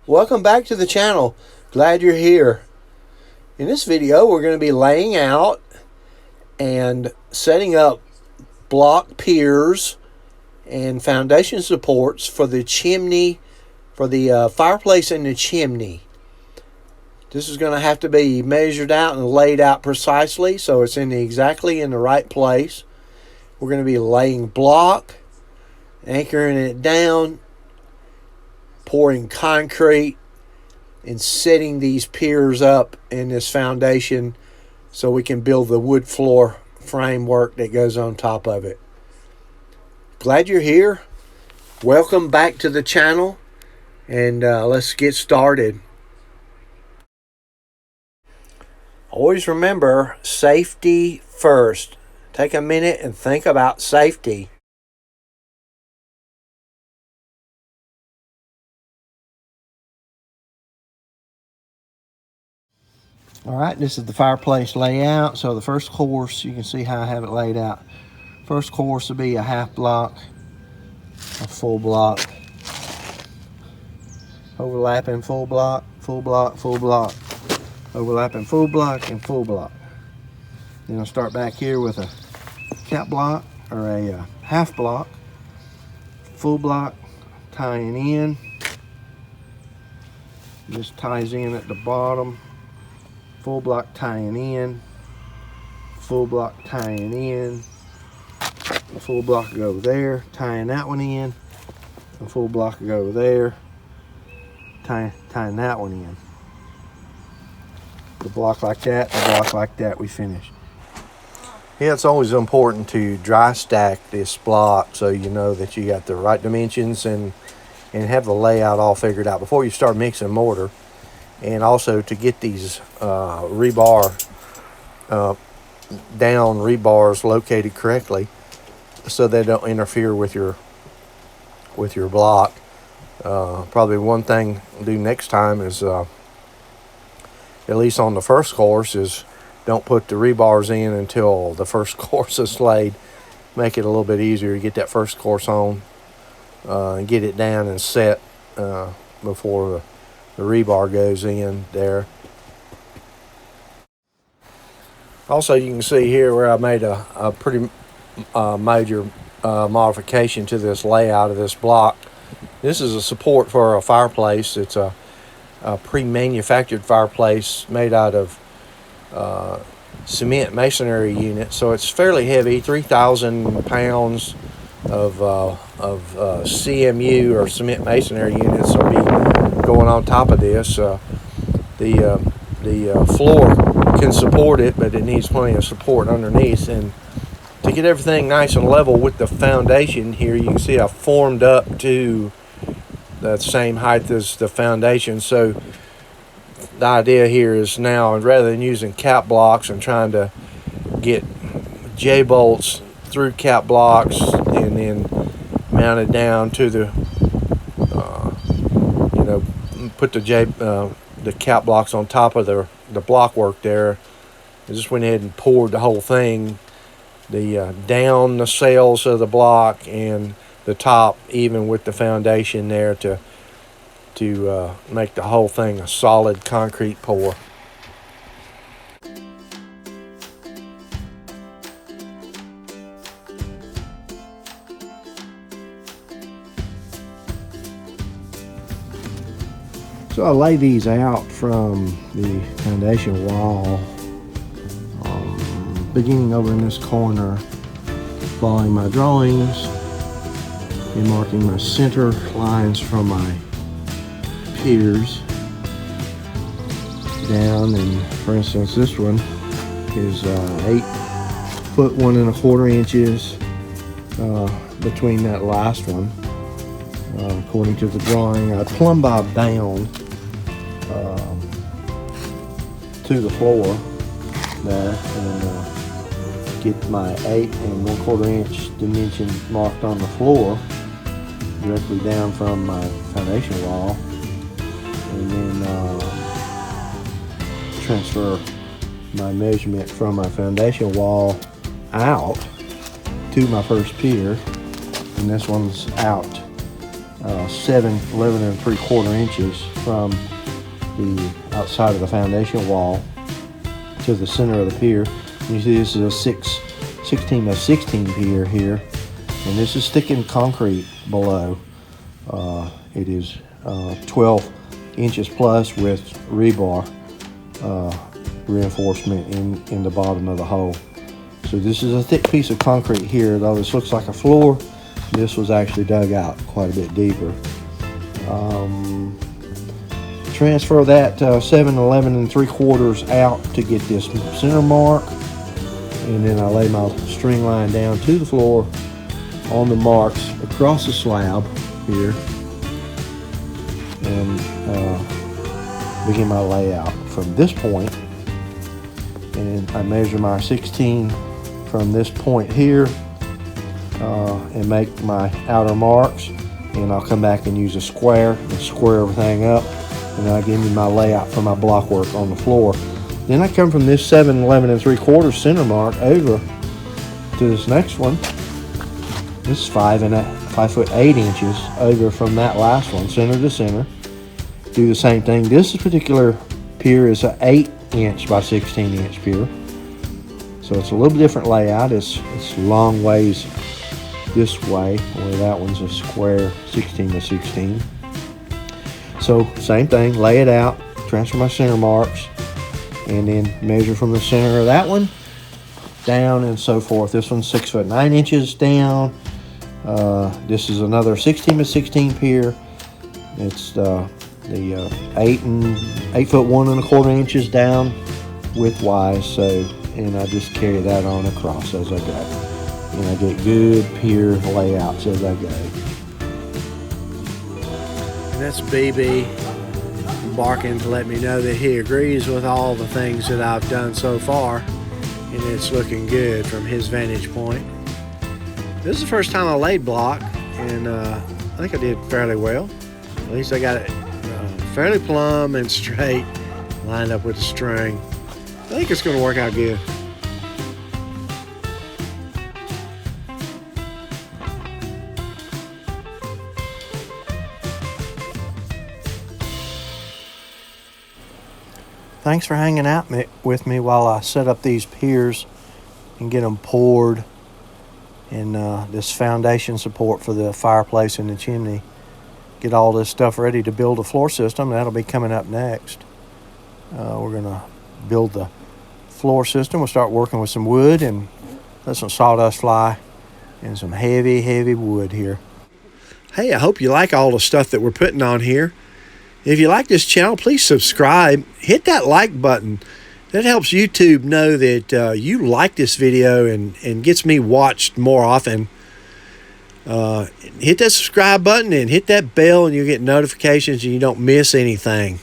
Welcome back to the channel. Glad you're here. In this video, we're going to be laying out and setting up block piers and foundation supports for the chimney, for the fireplace in the chimney. This is going to have to be measured out and laid out precisely so it's exactly in the right place. We're going to be laying block, anchoring it down, pouring concrete, and setting these piers up in this foundation so we can build the wood floor framework that goes on top of it. Glad you're here. Welcome back to the channel, and let's get started. Always remember, safety first. Take a minute and think about safety. All right, this is the fireplace layout. So the first course, you can see how I have it laid out. First course will be a half block, a full block, overlapping full block, full block, full block, overlapping full block, and full block. Then I'll start back here with a cap block or a half block, full block, tying in. This ties in at the bottom. Full block tying in, full block tying in, a full block go over there, tying that one in, a full block go over there, tying that one in. The block like that, the block like that, we finish. Yeah, it's always important to dry stack this block so you know that you got the right dimensions and have the layout all figured out before you start mixing mortar. And also to get these rebar down rebars located correctly so they don't interfere with your block. Probably one thing to do next time is, at least on the first course, is don't put the rebars in until the first course is laid. Make it a little bit easier to get that first course on and get it down and set before the rebar goes in there. Also, you can see here where I made a pretty major modification to this layout of this block. This is a support for a fireplace. It's a pre-manufactured fireplace made out of cement masonry unit, so it's fairly heavy. 3,000 pounds of CMU or cement masonry units will be going on top of this. The floor can support it, but it needs plenty of support underneath. And to get everything nice and level with the foundation here, you can see I formed up to the same height as the foundation. So the idea here is now, rather than using cap blocks and trying to get J-bolts through cap blocks and then mount it down to the put the cap blocks on top of the block work there. I just went ahead and poured the whole thing, down the cells of the block and the top even with the foundation there to make the whole thing a solid concrete pour. So I lay these out from the foundation wall, beginning over in this corner, following my drawings and marking my center lines from my piers down. And for instance, this one is 8 foot 1 1/4 inches between that last one. According to the drawing, I plumb bob down to the floor there and get my 8 1/4 inch dimension marked on the floor directly down from my foundation wall, and then transfer my measurement from my foundation wall out to my first pier, and this one's out 11 3/4 inches from the outside of the foundation wall to the center of the pier. You see this is a 16 by 16 pier here, and this is sticking concrete below. It is 12 inches plus with rebar reinforcement in the bottom of the hole. So this is a thick piece of concrete here. Though this looks like a floor, this was actually dug out quite a bit deeper. Transfer that 7 11 3/4 out to get this center mark, and then I lay my string line down to the floor on the marks across the slab here, and begin my layout from this point. And I measure my 16 from this point here and make my outer marks, and I'll come back and use a square and square everything up, and then I give me my layout for my block work on the floor. Then I come from this 7 11 3/4 center mark over to this next one. This is 5 foot 8 inches over from that last one, center to center. Do the same thing. This particular pier is an 8-inch by 16-inch pier, so it's a little different layout. It's long ways this way, where that one's a square 16 by 16. So same thing, lay it out, transfer my center marks, and then measure from the center of that one down and so forth. This one's 6 foot 9 inches down. This is another 16 by 16 pier. It's the 8 foot 1 1/4 inches down widthwise. So, and I just carry that on across as I go, and I get good pier layouts as I go. And that's BB barking to let me know that he agrees with all the things that I've done so far, and it's looking good from his vantage point. This is the first time I laid block, and I think I did fairly well. At least I got it fairly plumb and straight, lined up with the string. I think it's going to work out good. Thanks for hanging out with me while I set up these piers and get them poured, and this foundation support for the fireplace and the chimney. Get all this stuff ready to build a floor system. That'll be coming up next. We're going to build the floor system. We'll start working with some wood and let some sawdust fly and some heavy wood here. Hey, I hope you like all the stuff that we're putting on here. If you like this channel, please subscribe. Hit that like button. That helps YouTube know that you like this video and gets me watched more often. Hit that subscribe button and hit that bell, and you'll get notifications and you don't miss anything.